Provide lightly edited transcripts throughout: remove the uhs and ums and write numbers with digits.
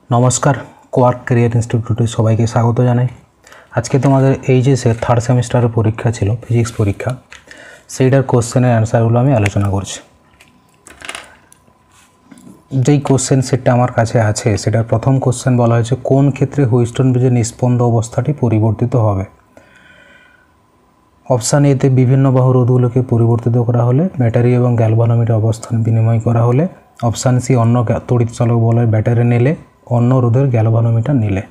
নমস্কার, quark career ইনস্টিটিউটে সবাইকে স্বাগত জানাই। আজকে তোমাদের এইচএসে থার্ড সেমিস্টারের পরীক্ষা ছিল, ফিজিক্স পরীক্ষা। সেইটার কোশ্চেনের অ্যান্সারগুলো আমি আলোচনা করছি। যেই কোশ্চেন সেটটা আমার কাছে আছে সেটার প্রথম কোশ্চেন বলা হয়েছে, কোন ক্ষেত্রে হুইস্টন ব্রিজের নিস্পন্দ অবস্থাটি পরিবর্তিত হবে? অপশান এতে বিভিন্ন বাহু রোধগুলোকে পরিবর্তিত করা হলে, ব্যাটারি এবং গ্যালভানোমিটার অবস্থান বিনিময় করা হলে, অপশান সি অন্য তড়িৎচালক বলয়ের ব্যাটারি নিলে, অন্য রোধের গ্যালভানোমিটার নিলে।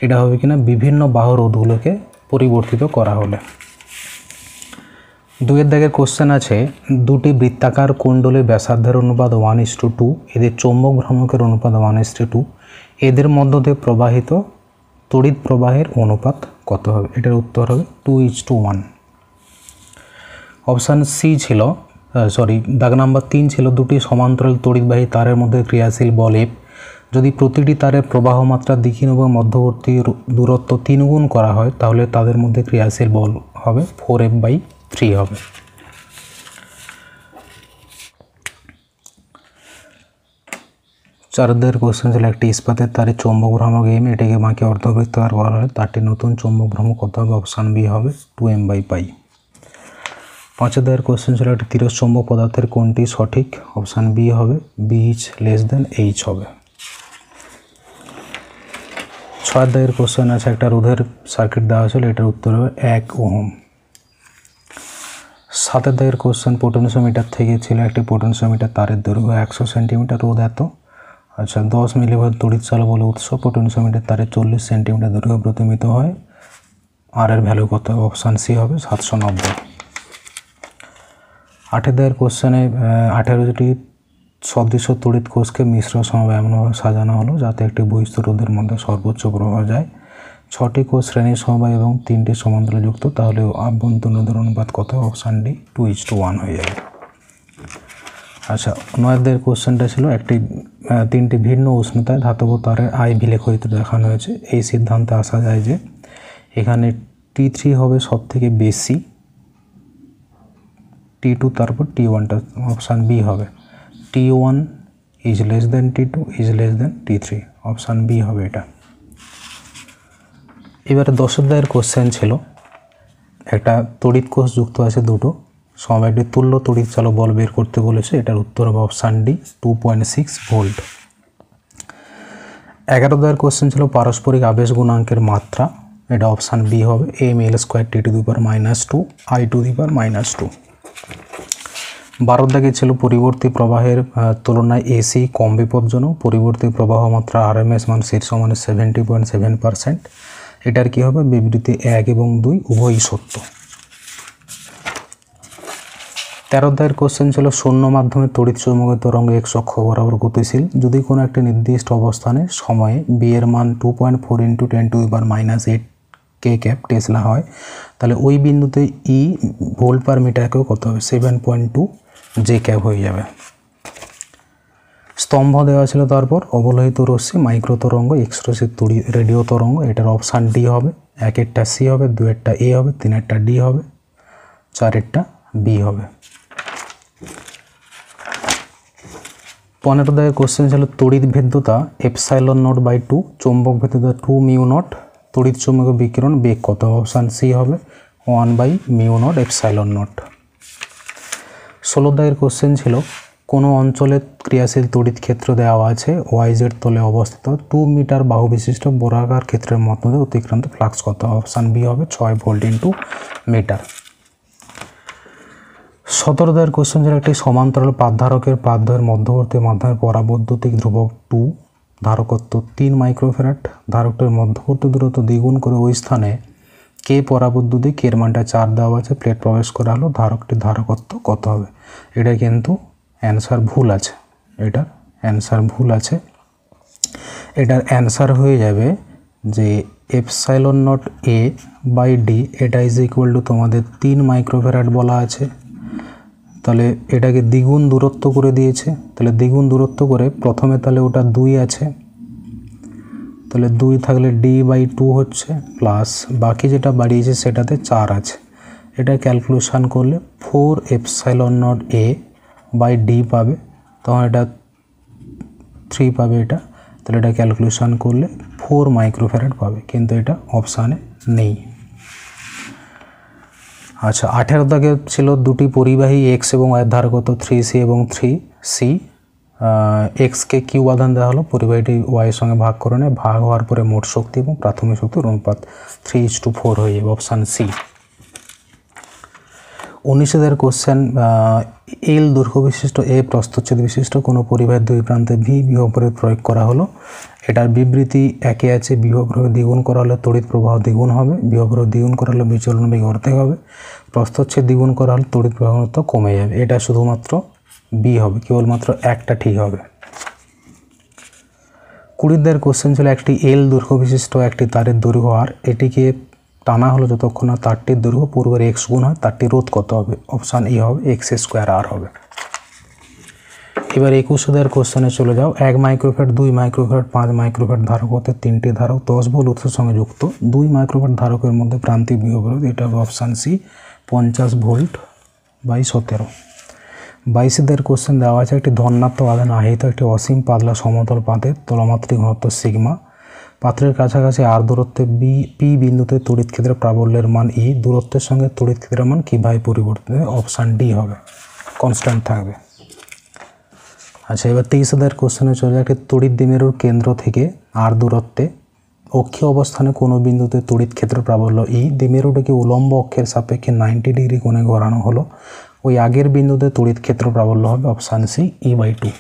এটা হবে কিনা বিভিন্ন বাহু রোধগুলোকে পরিবর্তিত করা হলে। দুয়ের দাগের কোশ্চেন আছে, দুটি বৃত্তাকার কুণ্ডলের ব্যাসার্ধের অনুপাত 1:2, এদের চৌম্বক ভ্রামকের অনুপাত 1:2, এদের মধ্য দিয়ে প্রবাহিত তড়িৎ প্রবাহের অনুপাত কত হবে? এটার উত্তর হবে 2:1। অপশান সি ছিল দাগ নাম্বার 3 ছিল, দুটি সমান্তরাল তড়িৎবাহী তারের মধ্যে ক্রিয়াশীল বল F যদি প্রতিটি তারের প্রবাহ মাত্রা দ্বিগুণ এবং মধ্যবর্তী দূরত্ব 3 গুণ করা হয়, তাহলে তাদের মধ্যে ক্রিয়াশীল বল হবে 4F/3 হবে। চারদের কোশ্চেন ছিল, একটি ইস্পাতের তারের চৌম্বক ভ্রামক M, এটাকে বাঁকে অর্ধবৃত্তাকার করা হয়, তারটি নতুন চৌম্বক ভ্রামক কত হবে? অপশান বি হবে 2M/π। পাঁচের দাগের কোশ্চেন ছিল, একটি তিরস্চম্বক পদার্থের কোনটি সঠিক? অপশান বি হবে BH হবে। ছয়ের দাগের কোশ্চেন আছে, একটা রোধের সার্কিট দেওয়া ছিল, এটার উত্তর হবে 1 ওহম। সাতের দাগের কোশ্চেন, পোটেনশিওমিটার থেকে ছিল, একটি পোটেনশিওমিটার তারের দৈর্ঘ্য 100 সেন্টিমিটার, রোধ এত। 10 মিলিভোল্ট তড়িৎচালক বলে উৎস, পোটেনশিওমিটার তারের 40 সেন্টিমিটার দৈর্ঘ্য প্রতিমিত হয়, আর এর ভ্যালু কত হবে? অপশান সি হবে 790। আটের দাগের কোশ্চেনে 18টি সদৃশ তড়িৎ কোষকে মিশ্র সমবায় এমনভাবে সাজানো হলো যাতে একটি বহিস্থ রোধের মধ্যে সর্বোচ্চ প্রবাহ যায়। 6টি কোষ শ্রেণীর সমবায় এবং 3টি সমান্তরালযুক্ত, তাহলে আভ্যন্তরীণ রোধের অনুপাত কত? অপশান ডি 2:1 হয়ে যাবে। 9এর দাগের কোশ্চেনটা ছিল, তিনটি ভিন্ন উষ্ণতায় ধাতব তারের IV লেখচিত্র দেখানো হয়েছে। এই সিদ্ধান্তে আসা যায় যে এখানে T3 হবে সব থেকে বেশি, T2 তারপর T1টা, অপশান বি হবে T1 is less than T2 is less than T3, option B হবে এটা। এবারে 10এর দাগের কোশ্চেন ছিল, একটা তড়িৎ কোষ যুক্ত আছে দুটো, সমবায়টি তুল্য তড়িৎচালক বল বের করতে বলেছে, এটার উত্তর হবে অপশান ডি 2.6 ভোল্ট। 11 দাগের কোশ্চেন ছিল, পারস্পরিক আবেশ গুণাঙ্কের মাত্রা, এটা অপশান বি হবে mL² T⁻², I⁻²। 12 দাগে ছিল, পরিবর্তী প্রবাহের তুলনায় এসি কম বিপজ্জনক, পরিবর্তী প্রবাহ মাত্রা RMS মান শীর্ষ মানে 70.7%, এটার কি হবে? বিবৃতি 1 এবং 2 উভয়ই সত্য। 13 দাগের কোশ্চেন ছিল, শূন্য মাধ্যমে তড়িৎ চৌম্বকের তরঙ্গ x অক্ষ বরাবর গতিশীল যদি কোনো একটি নির্দিষ্ট অবস্থানে সময়ে b এর মান 2.4 × 10⁻8 K টেসলা হয়, তাহলে ওই বিন্দুতে E ভোল্ট পার মিটারকেও কত হবে? 7.2 J হয়ে যাবে। স্তম্ভ দেওয়া ছিল, তারপর অবলোহিত রশ্মি, মাইক্রো তরঙ্গ, এক্সরশ্মি রেডিও তরঙ্গ, এটার অপশান ডি হবে। 1এরটা সি হবে, 2এরটা এ হবে, 3এরটা ডি হবে, 4এরটা বি হবে। 15 দাগের কোশ্চেন ছিল, তড়িৎ ভেদ্যতা ε0/2, চৌম্বক ভেদ্যতা 2μ0, তড়িৎ চৌম্বকীয় বিকিরণ বেগ কত? অপশান সি হবে 1/μ0 ε0। 16 দাগের কোশ্চেন ছিল, কোনো অঞ্চলে ক্রিয়াশীল তড়িৎ ক্ষেত্র দেওয়া আছে, YZ তলে অবস্থিত 2 মিটার বাহু বিশিষ্ট বর্গাকার ক্ষেত্রের মধ্য দিয়ে অতিক্রান্ত ফ্লাক্স কত? অপশান বি হবে 6 ভোল্ট × মিটার। 17 দাগের কোশ্চেন ছিল, একটি সমান্তরাল পাতধারকের পাতদ্বয়ের মধ্যবর্তী মাধ্যমের পরাবৈদ্যুতিক ধ্রুবক 2, ধারকত্ব 3 মাইক্রোফ্যারাড, ধারকটির মধ্যবর্তী দূরত্ব দ্বিগুণ করে ওই স্থানে কে পরাবৈদ্যুতিক, এর মানটা 4 দেওয়া আছে, প্লেট প্রবেশ করা হলো, ধারকটির ধারকত্ব কত হবে? এটা কিন্তু অ্যান্সার ভুল আছে, এটার অ্যান্সার ভুল আছে। এটার অ্যান্সার হয়ে যাবে যে ε0A/d, এটা = তোমাদের 3 মাইক্রোফ্যারাড বলা আছে, তাহলে এটাকে দ্বিগুণ দূরত্ব করে দিয়েছে, তাহলে দ্বিগুণ দূরত্ব করে প্রথমে তাহলে ওটা 2 আছে, তাহলে 2 থাকলে d/2 হচ্ছে, প্লাস বাকি যেটা বাড়িয়েছে সেটাতে 4 আছে, এটা ক্যালকুলেশন করলে 4ε0A/d পাবে, তখন এটা 3 পাবে, এটা তাহলে এটা ক্যালকুলেশন করলে 4 মাইক্রোফ্যারাড পাবে, কিন্তু এটা অপশানে নেই। আচ্ছা, 18 দাগে ছিল দুটি পরিবাহী এক্স এবং ওয়াই ধারকত্ব 3C এবং 3C। এক্সকে কিউ আধান দেওয়া হলো, পরিবাহীটি ওয়াইয়ের সঙ্গে ভাগ করে নেয়, ভাগ হওয়ার পরে মোট শক্তি এবং প্রাথমিক শক্তির অনুপাত 3:4 হয়ে যাবে, অপশান সি। 19 কোশ্চেন, এল দৈর্ঘ্য বিশিষ্ট এ প্রস্থচ্ছেদ বিশিষ্ট কোনো পরিবাহীর দুই প্রান্তে ভি বিভব প্রয়োগ করা হলো। এটার বিবৃতি একে আছে, বিভব প্রয়োগ দ্বিগুণ করা হলে তড়িৎ প্রবাহ দ্বিগুণ হবে, বিভব প্রয়োগ দ্বিগুণ করা হলে বিচলন বেগ অর্ধেক হবে, প্রস্থচ্ছেদ দ্বিগুণ করা হলে তড়িৎ প্রবাহ কমে যাবে। এটা শুধুমাত্র বি হবে, কেবলমাত্র একটা ঠিক হবে। 20 কোশ্চেন ছিল, একটি এল দৈর্ঘ্য বিশিষ্ট একটি তারের দৈর্ঘ্য আর, এটিকে টানা হলো যতক্ষণ না তারটির দৈর্ঘ্য পূর্বের এক্স গুণ হয়, তারটি রোধ কত হবে? অপশান এ হবে, x² হবে। এবার 21 কোশ্চেনে চলে যাও। 1 মাইক্রোফ্যারাড, 2 মাইক্রোফ্যারাড, 5 মাইক্রোফ্যারাড ধারক হতে 3টি ধারক 10 ভোল্ট উৎসের সঙ্গে যুক্ত। 2 মাইক্রোফ্যারাড ধারকের মধ্যে প্রান্তিক বিভব রোধ, এটা হবে option C 50 volt by 17। 22 question দেওয়া আছে, একটি ধনাত্মক আধান আহিত একটি অসীম পাতলা সমতল পাতের তলমাত্রিক ঘনত্ব সিগমা, পাত্রের কাছাকাছি আর দূরত্বে পি বিন্দুতে তড়িৎ ক্ষেত্রের প্রাবল্যের মান ই, দূরত্বের সঙ্গে তড়িৎ ক্ষেত্রের মান কীভাবে পরিবর্তিত হবে? অপশান ডি হবে, কনস্ট্যান্ট থাকবে। আচ্ছা, এবার 23 কোশ্চেনে চলে যায়, একটি তড়িৎ দ্বিমেরুর কেন্দ্র থেকে আর দূরত্বে অক্ষীয় অবস্থানে কোনো বিন্দুতে তড়িৎ ক্ষেত্রের প্রাবল্য ই, দ্বিমেরুটিকে উলম্ব অক্ষের সাপেক্ষে 90 ডিগ্রি কোণে ঘোরানো হলো, ওই আগের বিন্দুতে তড়িৎ ক্ষেত্র প্রাবল্য হবে অপশান সি E/2।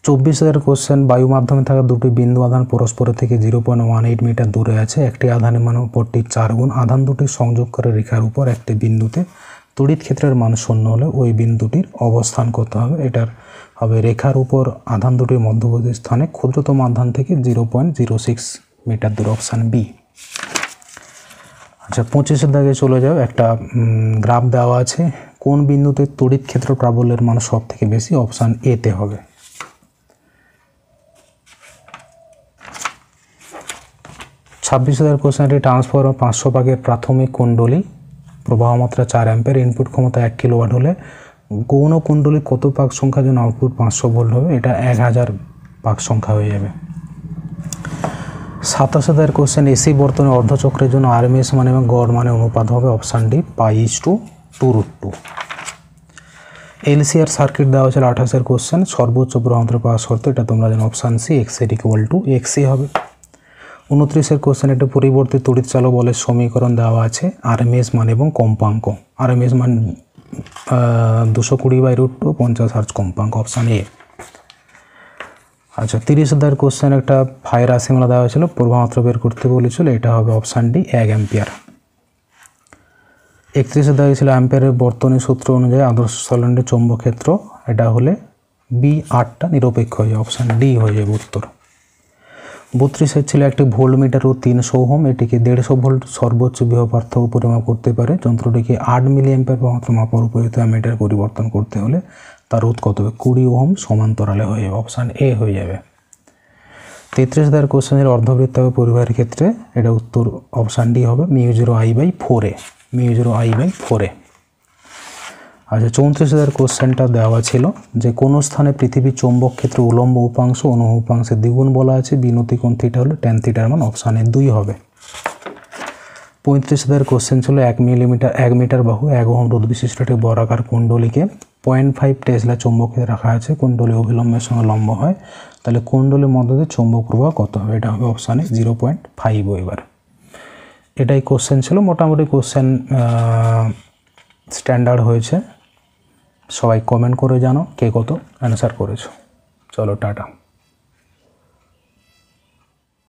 24 কোশ্চেন, বায়ু মাধ্যমে থাকা দুটি বিন্দু আধান পরস্পরের থেকে 0.18 মিটার দূরে আছে, একটি আধানের মান অপরটি 4 গুণ, আধান দুটি সংযোগ করে রেখার উপর একটি বিন্দুতে তড়িৎ ক্ষেত্রের মান 0 হলে ওই বিন্দুটির অবস্থান কত হবে? এটার হবে রেখার উপর আধান দুটির মধ্যবর্তী স্থানে ক্ষুদ্রতম আধান থেকে 0.06 মিটার দূরে, অপশান বি। আচ্ছা, 25 দাগে চলে যাও। একটা গ্রাফ দেওয়া আছে, কোন বিন্দুতে তড়িৎ ক্ষেত্র প্রাবল্যের মান সব থেকে বেশি? অপশান এ তে হবে। 26 কোশ্চেনটি, ট্রান্সফরমার 500 ভাগের প্রাথমিক কুণ্ডলী প্রবাহ মাত্রা 4 অ্যাম্পিয়ার, ইনপুট ক্ষমতা 1 কিলোওয়াট হলে গৌণ কুণ্ডলী কত পাক সংখ্যার জন্য আউটপুট 500 ভোল্ট হবে? এটা 1000 পাক সংখ্যা হয়ে যাবে। 27 কোশ্চেন, এসি বর্তনের অর্ধচক্রের জন্য আরএমএস মান এবং গড় মানের অনুপাত হবে অপশান ডি π/2√2। এলসিআর সার্কিট দেওয়া হয়েছিল 28 কোশ্চেন, সর্বোচ্চ গ্রহান্তর পাওয়া শর্তে, এটা তোমরা জানো অপশান সি x/xc হবে। 29 কোশ্চেন, একটা পরিবর্তিত তড়িৎ চালক বলের সমীকরণ দেওয়া আছে, আরএমএস মান এবং কম্পাঙ্ক। আরএমএস মান 220/√2, 50 হার্জ কম্পাঙ্ক, অপশান এ। আচ্ছা, 30 কোশ্চেন, একটা ফায়ার রাশিমালা দেওয়া হয়েছিল, প্রবাহমাত্রা বের করতে বলেছিল, এটা হবে অপশান ডি 1 অ্যাম্পিয়ার। 31 ছিল অ্যাম্পিয়ারের বর্তনী সূত্র অনুযায়ী আদর্শ সলিনয়েডের চৌম্বক ক্ষেত্র, এটা হলে B8টা নিরপেক্ষ হয়ে যাবে, অপশান ডি হয়ে যাবে উত্তর। 32 ছিল একটি ভোল্টমিটার ও 300 ওহম, এটিকে 150 ভোল্ট সর্বোচ্চ বিভব পার্থক্য পরিমাপ করতে পারে, যন্ত্রটিকে 8 মিলি অ্যাম্পিয়ার প্রবাহমাত্রা মাপার উপযুক্ত অ্যামিটার পরিবর্তন করতে হলে তার রোধ কত হবে? 20 ওহম সমান্তরালে হয়ে যাবে, অপশান এ হয়ে যাবে। 33 কোশ্চেনের অর্ধবৃত্তাকার পরিবাহের ক্ষেত্রে, এটা উত্তর অপশান ডি হবে μ0I/4a, μ0I/4a। আচ্ছা, 34 কোশ্চেনটা দেওয়া ছিল যে কোনো স্থানে পৃথিবীর চৌম্বক ক্ষেত্রে উলম্ব উপাংশ অনুভব উপাংশের দ্বিগুণ বলা আছে, বিনতি কোণ থিটা হলে ট্যান থিটার মান অপশানে 2 হবে। 35 কোশ্চেন ছিল 1 মিটার বাহু 1 ওহম রোধ বিশিষ্ট একটি বর্গাকার কুণ্ডলীকে 0.5 টেসলা চৌম্বক ক্ষেত্রে রাখা আছে, কুণ্ডলী অভিলম্বের সঙ্গে লম্ব হয়, তাহলে কুণ্ডলীর মধ্যে দিয়ে চৌম্বক প্রবাহ কত হবে? এটা হবে অপশানে 0.5। এবার এটাই কোশ্চেন ছিল, মোটামুটি কোশ্চেন স্ট্যান্ডার্ড হয়েছে। সবাই কমেন্ট করে জানো কে কত অ্যান্সার করেছো। চলো, টাটা।